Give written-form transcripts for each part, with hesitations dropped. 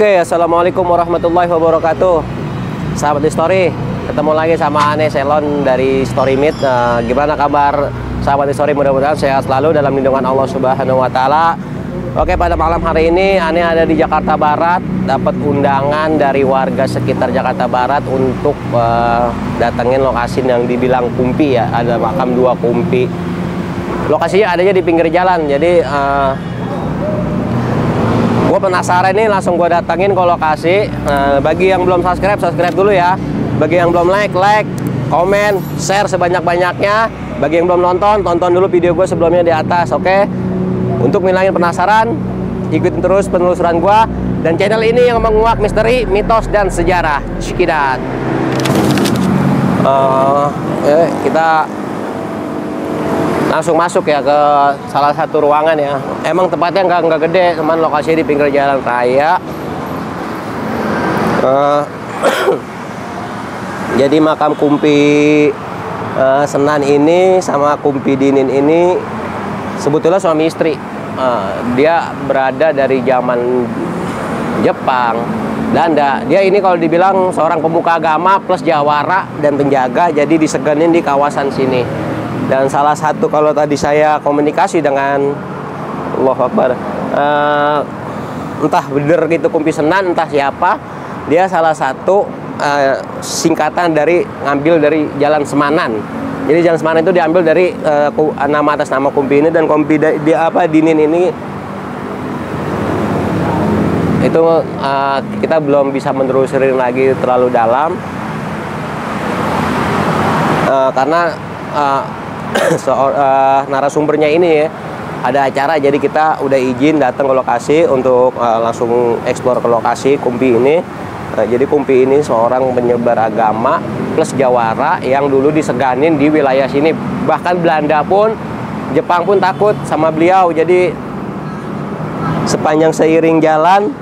Oke, assalamualaikum warahmatullahi wabarakatuh. Sahabat History, ketemu lagi sama Ane Selon dari Story Meet. Gimana kabar sahabat History? Mudah-mudahan sehat selalu dalam lindungan Allah Subhanahu Wa Taala. Oke, pada malam hari ini Ane ada di Jakarta Barat, dapat undangan dari warga sekitar Jakarta Barat untuk datengin lokasi yang dibilang kumpi ya. Ada makam dua kumpi. Lokasinya adanya di pinggir jalan, jadi gue penasaran nih, langsung gue datangin ke lokasi. Bagi yang belum subscribe, subscribe dulu ya. Bagi yang belum like, komen, share sebanyak-banyaknya. Bagi yang belum nonton, tonton dulu video gue sebelumnya di atas, oke? Untuk ngilangin penasaran, ikutin terus penelusuran gue. Dan channel ini yang menguak misteri, mitos, dan sejarah. Cikidat. Kita langsung masuk ya ke salah satu ruangan ya. Emang tempatnya nggak gede, cuman lokasinya di pinggir jalan raya. Jadi makam kumpi Senan ini sama kumpi Dinin ini sebetulnya suami istri. Dia berada dari zaman Jepang, Belanda. Dia ini kalau dibilang seorang pemuka agama plus jawara dan penjaga, jadi disegenin di kawasan sini. Dan salah satu, kalau tadi saya komunikasi dengan Allahu Akbar, entah bener gitu kumpi Senan, entah siapa, dia salah satu singkatan dari ngambil dari Jalan Semanan. Jadi Jalan Semanan itu diambil dari nama atas nama kumpi ini, dan kumpi Dinin ini itu kita belum bisa menelusuri lagi terlalu dalam karena narasumbernya ini ya ada acara, jadi kita udah izin datang ke lokasi untuk langsung eksplor ke lokasi kumpi ini. Jadi kumpi ini seorang penyebar agama plus jawara yang dulu diseganin di wilayah sini. Bahkan Belanda pun, Jepang pun takut sama beliau. Jadi sepanjang seiring jalan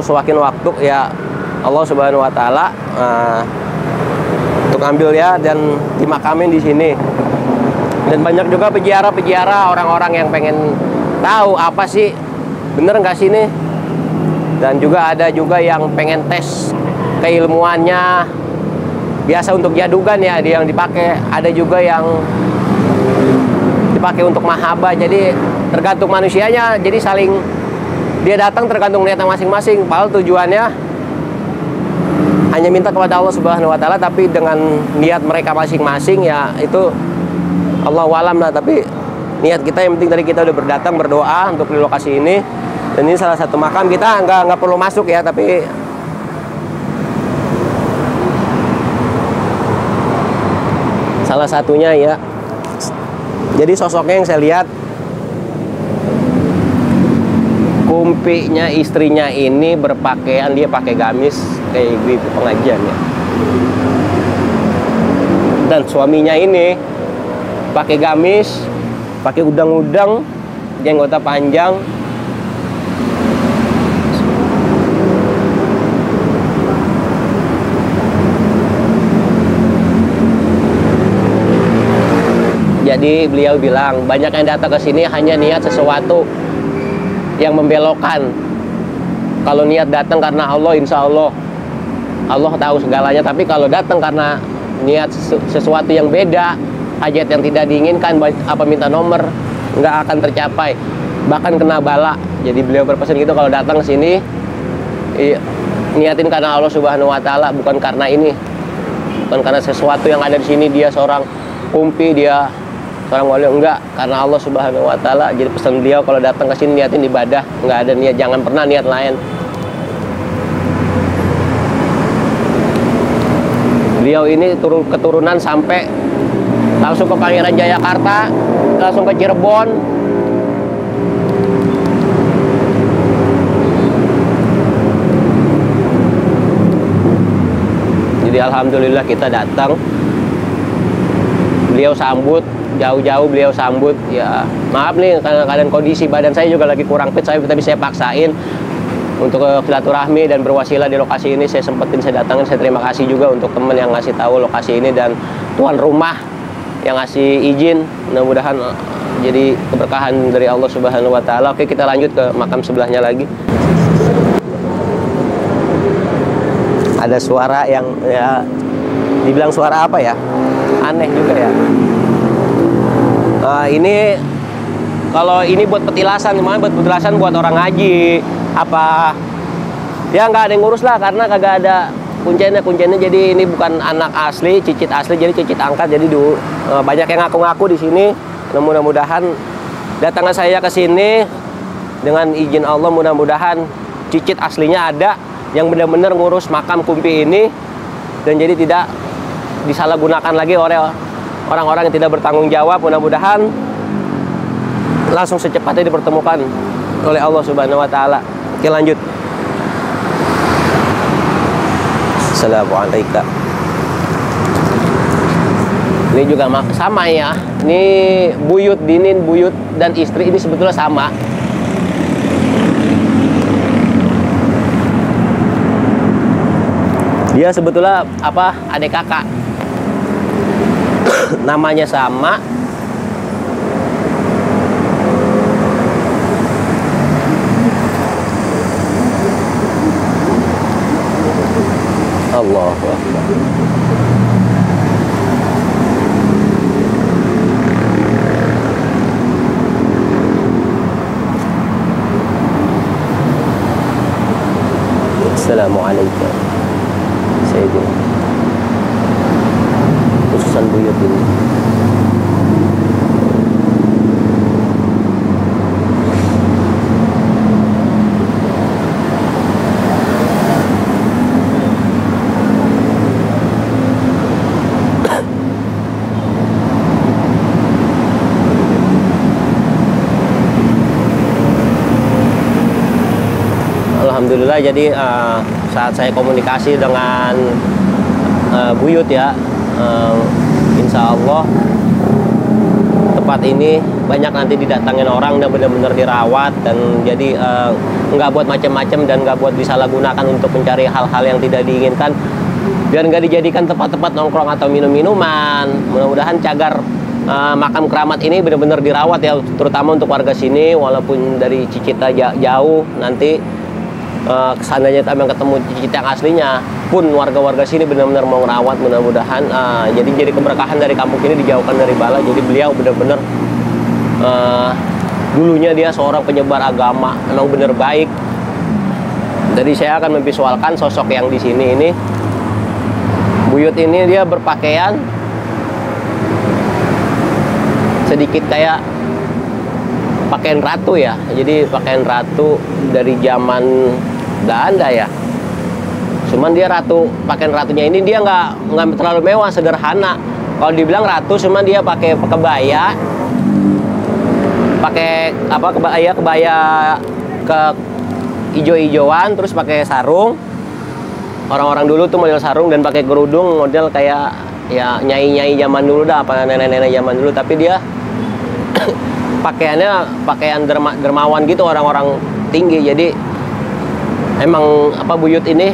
semakin waktu ya, Allah Subhanahu Wa Taala untuk ambil ya, dan dimakamin di sini. Dan banyak juga peziarah orang-orang yang pengen tahu apa sih bener nggak sini. Dan juga ada juga yang pengen tes keilmuannya, biasa untuk jadugan ya dia yang dipakai. Ada juga yang dipakai untuk mahabbah, jadi tergantung manusianya. Jadi saling, dia datang tergantung niatnya masing-masing. Padahal tujuannya hanya minta kepada Allah Subhanahu Wa Taala, tapi dengan niat mereka masing-masing ya itu Allahu alam lah. Tapi niat kita yang penting, dari kita udah berdatang berdoa untuk di lokasi ini. Dan ini salah satu makam, kita nggak perlu masuk ya, tapi salah satunya ya. Jadi sosoknya yang saya lihat, kumpinya istrinya ini berpakaian, dia pakai gamis kayak ibu pengajian ya. Dan suaminya ini pakai gamis, pakai udang-udang, jenggotnya panjang. Jadi beliau bilang banyak yang datang ke sini hanya niat sesuatu yang membelokkan. Kalau niat datang karena Allah, insya Allah tahu segalanya. Tapi kalau datang karena niat sesuatu yang beda, hajat yang tidak diinginkan, apa minta nomor, nggak akan tercapai, bahkan kena bala. Jadi beliau berpesan gitu, kalau datang ke sini niatin karena Allah Subhanahu Wa Taala, bukan karena ini, bukan karena sesuatu yang ada di sini. Dia seorang kumpi, dia seorang wali, enggak, karena Allah Subhanahu Wa Taala. Jadi pesan beliau kalau datang ke sini niatin ibadah, nggak ada niat, jangan pernah niat lain. Beliau ini keturunan sampai langsung ke Pangeran Jayakarta, langsung ke Cirebon. Jadi alhamdulillah kita datang, beliau sambut, jauh-jauh beliau sambut ya. Maaf nih karena keadaan kondisi badan saya juga lagi kurang fit, tapi saya paksain untuk silaturahmi dan berwasilah di lokasi ini. Saya sempetin, saya datangin. Saya terima kasih juga untuk teman yang ngasih tahu lokasi ini dan tuan rumah yang ngasih izin. Mudah-mudahan jadi keberkahan dari Allah Subhanahu Wa Taala. Oke, kita lanjut ke makam sebelahnya lagi. ada suara yang ya dibilang suara apa ya, aneh juga ya. Ini kalau ini buat petilasan, gimana buat petilasan buat orang ngaji apa ya, nggak ada yang ngurus lah karena kagak ada kuncinya. Jadi ini bukan anak asli, cicit asli, jadi cicit angkat. Jadi banyak yang ngaku-ngaku di sini. Mudah-mudahan datangnya saya ke sini dengan izin Allah, mudah-mudahan cicit aslinya ada yang benar-benar ngurus makam Kumpi ini, dan jadi tidak disalahgunakan lagi oleh orang-orang yang tidak bertanggung jawab. Mudah-mudahan langsung secepatnya dipertemukan oleh Allah Subhanahu wa taala. Oke, lanjut. Assalamualaikum. Ini juga sama ya. Ini buyut Dinin, buyut dan istri ini sebetulnya sama. Dia sebetulnya apa, adik kakak. Namanya sama. Allahu Akbar. Assalamualaikum Sayyidina, khususan buyut ini. Alhamdulillah, jadi saat saya komunikasi dengan buyut ya, insya Allah tempat ini banyak nanti didatangin orang dan benar-benar dirawat, dan jadi nggak buat macam-macam dan nggak buat disalahgunakan untuk mencari hal-hal yang tidak diinginkan, dan nggak dijadikan tempat-tempat nongkrong atau minum-minuman. Mudah-mudahan cagar makam keramat ini benar-benar dirawat ya, terutama untuk warga sini, walaupun dari Cicita jauh nanti. Kesananya kami ketemu cicit yang aslinya pun warga-warga sini benar-benar mau ngerawat, mudah-mudahan jadi keberkahan dari kampung ini, dijauhkan dari bala. Jadi beliau benar-benar dulunya dia seorang penyebar agama, memang benar baik. Jadi saya akan memvisualkan sosok yang di sini ini. Buyut ini dia berpakaian sedikit kayak pakaian ratu ya, jadi pakaian ratu dari zaman Belanda ya. Cuman dia ratu, pakaian ratunya ini dia nggak terlalu mewah, sederhana. Kalau dibilang ratu, cuman dia pakai kebaya, pakai apa, kebaya ke ijo-ijoan, terus pakai sarung. Orang-orang dulu tuh model sarung dan pakai kerudung model kayak ya nyai-nyai zaman dulu dah, apa nenek-nenek zaman dulu. Tapi dia pakaiannya pakaian dermawan gitu, orang-orang tinggi. Jadi emang apa, buyut ini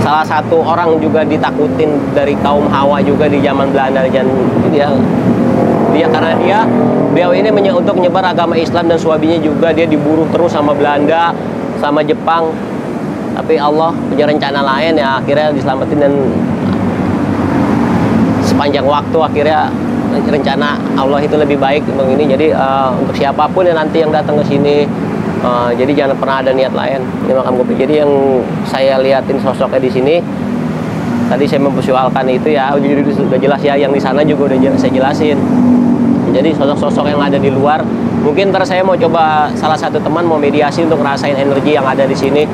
salah satu orang juga ditakutin dari kaum Hawa juga di zaman Belanda. Dan dia karena beliau ini untuk menyebar agama Islam, dan suaminya juga dia diburu terus sama Belanda, sama Jepang. Tapi Allah punya rencana lain ya, akhirnya diselamatin, dan sepanjang waktu akhirnya rencana Allah itu lebih baik begini. Jadi untuk siapapun yang nanti yang datang ke sini, jadi jangan pernah ada niat lain. Ini makam Kumpi. Jadi yang saya liatin sosoknya di sini, tadi saya memvisualkan itu ya, jadi sudah jelas ya. Yang di sana juga udah saya jelasin. Jadi sosok-sosok yang ada di luar, mungkin ntar saya mau coba salah satu teman mau mediasi untuk ngerasain energi yang ada di sini.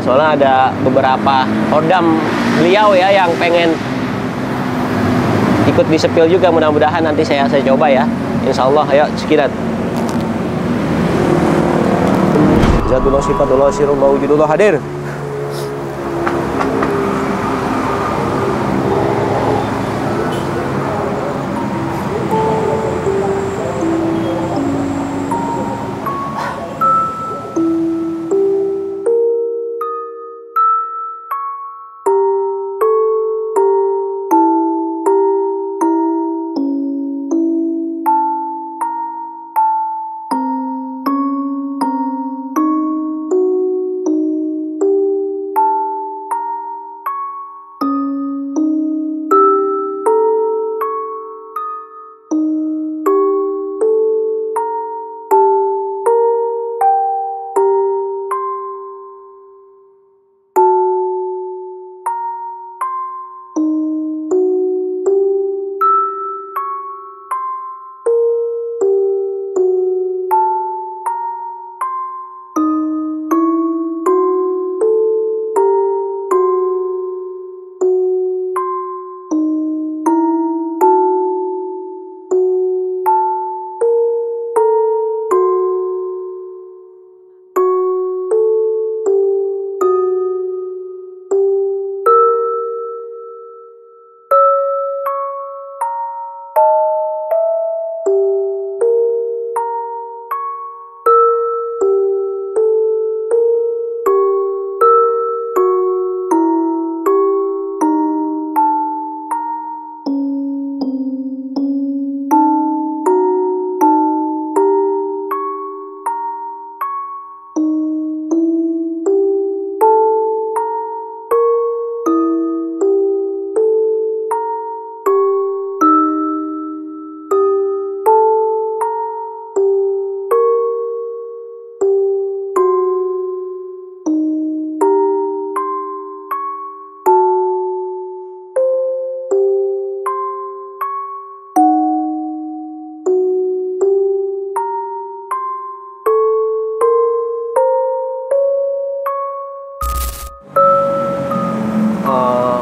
Soalnya ada beberapa kodam beliau ya yang pengen ikut disepil juga. Mudah-mudahan nanti saya coba ya, insya Allah. Ayo sekitar Zatullah sifatullah sirullah wujudullah hadir.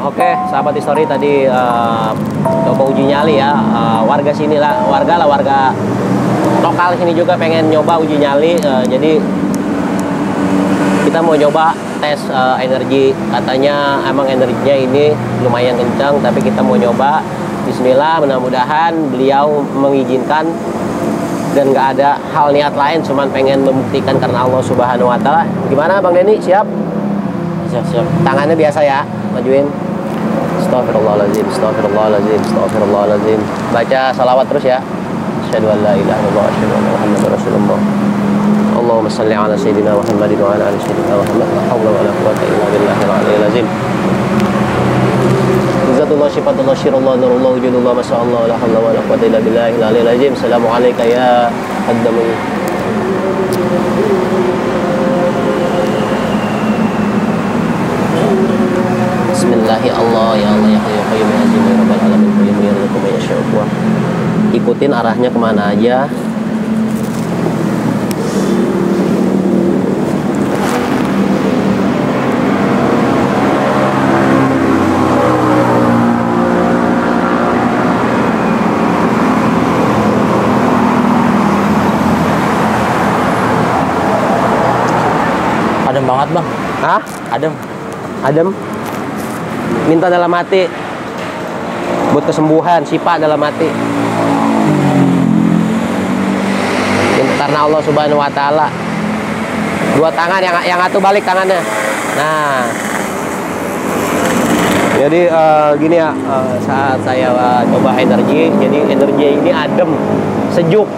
Oke, sahabat History tadi coba uji nyali ya. Warga sini lah, warga lokal sini juga pengen nyoba uji nyali. Jadi kita mau nyoba tes energi. Katanya emang energinya ini lumayan kencang, tapi kita mau nyoba. Bismillah, mudah-mudahan beliau mengizinkan dan nggak ada hal niat lain, cuman pengen membuktikan karena Allah Subhanahu Wa Taala. Gimana Bang Denny? Siap? Siap. Tangannya biasa ya, majuin. Astagfirullahaladzim, astagfirullahaladzim, astagfirullahaladzim. Baca salawat terus ya. Asyhadu an la ilaha illallah, asyhadu anna Muhammadar Rasulullah. Allahumma shalli ala sayyidina Muhammadin wa ala ali sayyidina Muhammad. La haula wa la quwwata illa billahil aliyyil azim. Izzatullah, syifatullah, syirullah, nurullah, wujudullah, masyaallah, la haula wa la quwwata illa billahil aliyyil azim. Assalamu alayka ya qaddami. Bismillahi Allah ya Allah ya Hayyu Qayyum ya Azim ya Rabbal Alamin Qayyum ya Rizqu ya Syauqwa. Ikutin arahnya kemana aja. Adem banget bang. Hah? Adem? Minta dalam hati buat kesembuhan, syifa dalam hati. Karena Allah Subhanahu Wa Taala. Dua tangan yang satu balik tangannya. Nah, jadi gini ya, saat saya coba energi, jadi energi ini adem, sejuk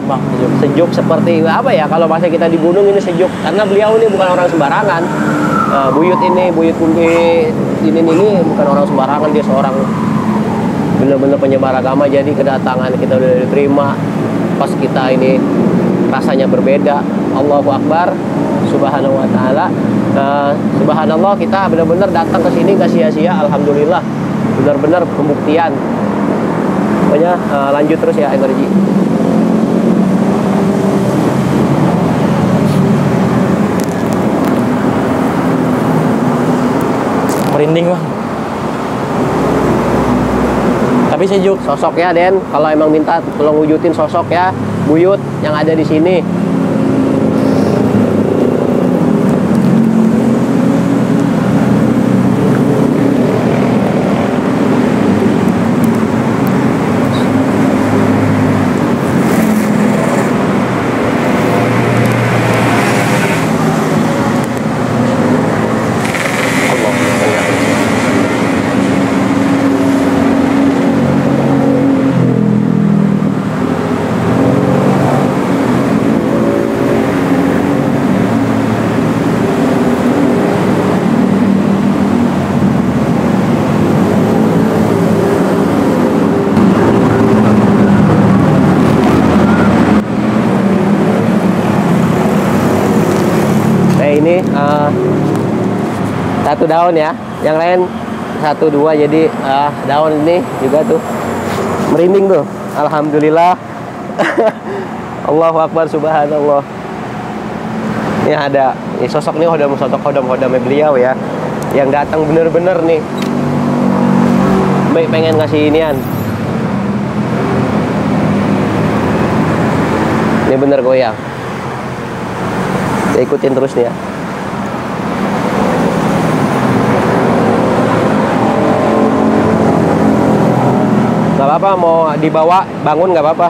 bang, sejuk seperti apa ya, kalau bahasa kita di gunung ini sejuk, karena beliau ini bukan orang sembarangan. Buyut Kunti ini bukan orang sembarangan, dia seorang benar-benar penyebar agama. Jadi kedatangan kita udah diterima, pas kita ini rasanya berbeda. Allahu Akbar, Subhanahu Wa Taala. Subhanallah, kita benar-benar datang ke sini gak sia-sia. Alhamdulillah, benar-benar pembuktian. Pokoknya lanjut terus ya energi. Merinding bang. Tapi sejuk. Sosok ya Den, kalau emang minta tolong wujudin sosok ya, buyut yang ada di sini. Ini satu daun ya, yang lain 1, 2, jadi daun ini juga tuh merinding tuh. Alhamdulillah. Allahu Akbar, subhanallah. Ini ada ini sosok nih, hodam-hodamnya beliau ya, yang datang bener-bener nih baik pengen ngasih inian. Ini bener goyang. Ya, ikutin terus nih ya. Gak apa-apa, mau dibawa bangun gak apa-apa.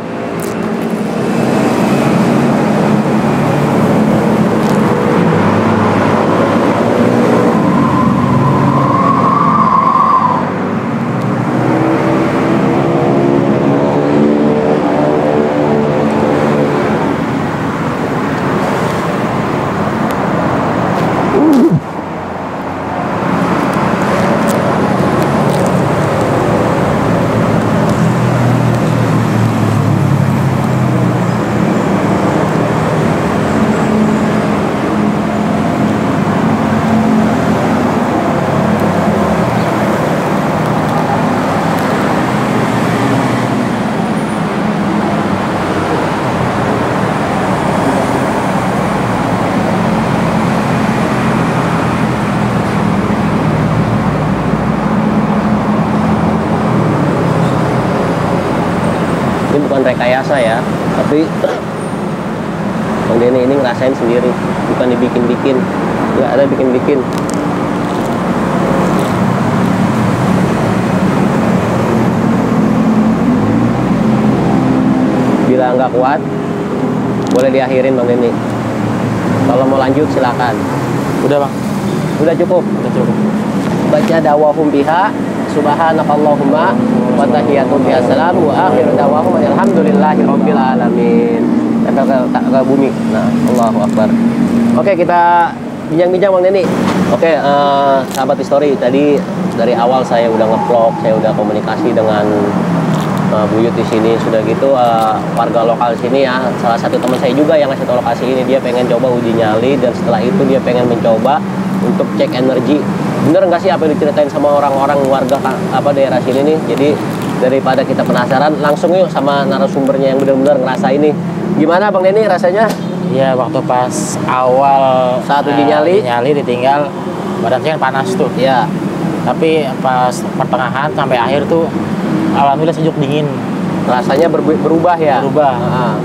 bukan rekayasa ya, tapi Bang Denny ini ngerasain sendiri, bukan dibikin-bikin, nggak ada bikin-bikin. Bila nggak kuat, boleh diakhirin Bang Denny. Kalau mau lanjut silakan. Udah bang, Udah cukup. udah cukup. Baca dawahum biha subhanakallahumma wa tahiyatum biha salam wa akhiru dawahum alhamdulillahi rabbil alamin. Ke bumi. Nah, Allahu akbar. Oke, kita bincang-bincang Bang Denny. Oke, sahabat History, tadi dari awal saya udah nge-vlog, saya udah komunikasi dengan Buyut di sini. Sudah gitu warga lokal sini ya, salah satu teman saya juga yang ngasih tahu lokasi ini, dia pengen coba uji nyali, dan setelah itu dia pengen mencoba untuk cek energi. Bener nggak sih apa yang diceritain sama orang-orang warga daerah sini nih? Jadi daripada kita penasaran, langsung yuk sama narasumbernya yang benar-benar ngerasain ini. Gimana Bang Denny rasanya? Iya, waktu pas awal Saat uji nyali ditinggal, badan saya kan panas tuh. ya, Tapi pas pertengahan sampai akhir tuh alhamdulillah sejuk dingin, rasanya berubah ya. berubah. Ah.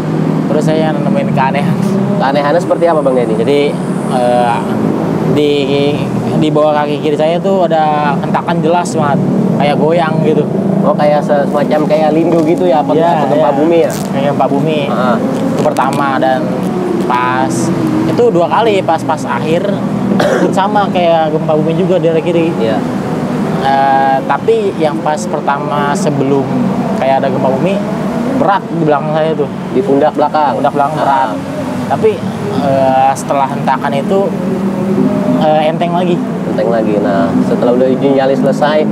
Terus saya nemuin keanehan. Keanehannya seperti apa Bang Denny? Jadi di bawah kaki kiri saya tuh ada hentakan jelas banget, kayak goyang gitu. Oh, kayak semacam kayak lindu gitu ya, apa Iya, gempa iya. bumi ya? Kayak gempa bumi. Ah. Itu pertama, dan pas itu 2 kali, pas akhir sama kayak gempa bumi juga daerah kiri. Iya. Tapi yang pas pertama sebelum kayak ada gempa bumi, berat di belakang saya tuh, Di pundak belakang. pundak belakang berat. Tapi setelah hentakan itu enteng lagi. Enteng lagi. Nah, setelah udah uji nyali selesai,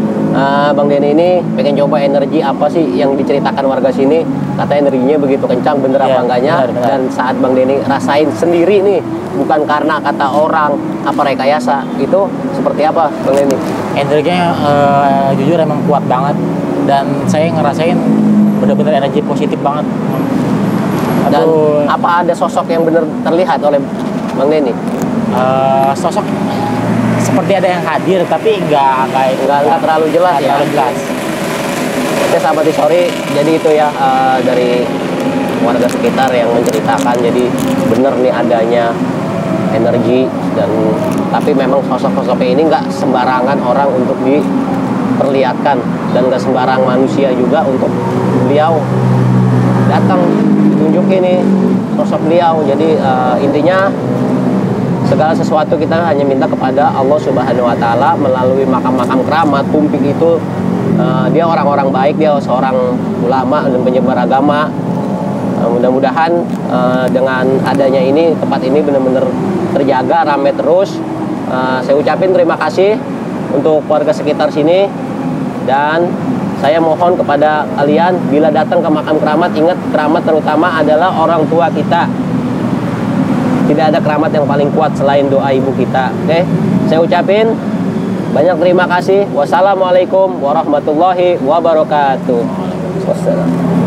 Bang Denny ini pengen coba energi apa sih yang diceritakan warga sini. Kata energinya begitu kencang, bener Iya, apa enggaknya. benar. Dan saat Bang Denny rasain sendiri nih, bukan karena kata orang apa rekayasa, itu seperti apa Bang Denny? Energinya jujur emang kuat banget, dan saya ngerasain bener-bener energi positif banget. Dan Aduh, apa ada sosok yang bener terlihat oleh Bang Denny? sosok seperti ada yang hadir, tapi nggak terlalu jelas ya? terlalu jelas. Oke sahabat History, jadi itu ya dari warga sekitar yang menceritakan. Jadi bener nih adanya energi, dan tapi memang sosok-sosoknya ini nggak sembarangan orang untuk diperlihatkan, dan nggak sembarang manusia juga untuk beliau datang tunjukin nih sosok beliau. Jadi intinya segala sesuatu kita hanya minta kepada Allah Subhanahu wa Ta'ala melalui makam-makam keramat. Pumpik itu dia orang-orang baik, dia seorang ulama dan penyebar agama. Mudah-mudahan dengan adanya ini, tempat ini benar-benar terjaga, ramai terus. Saya ucapin terima kasih untuk warga sekitar sini, dan saya mohon kepada kalian bila datang ke makam keramat, ingat keramat terutama adalah orang tua kita. Tidak ada keramat yang paling kuat selain doa ibu kita. Oke, saya ucapin banyak terima kasih. Wassalamualaikum warahmatullahi wabarakatuh. Wassalam.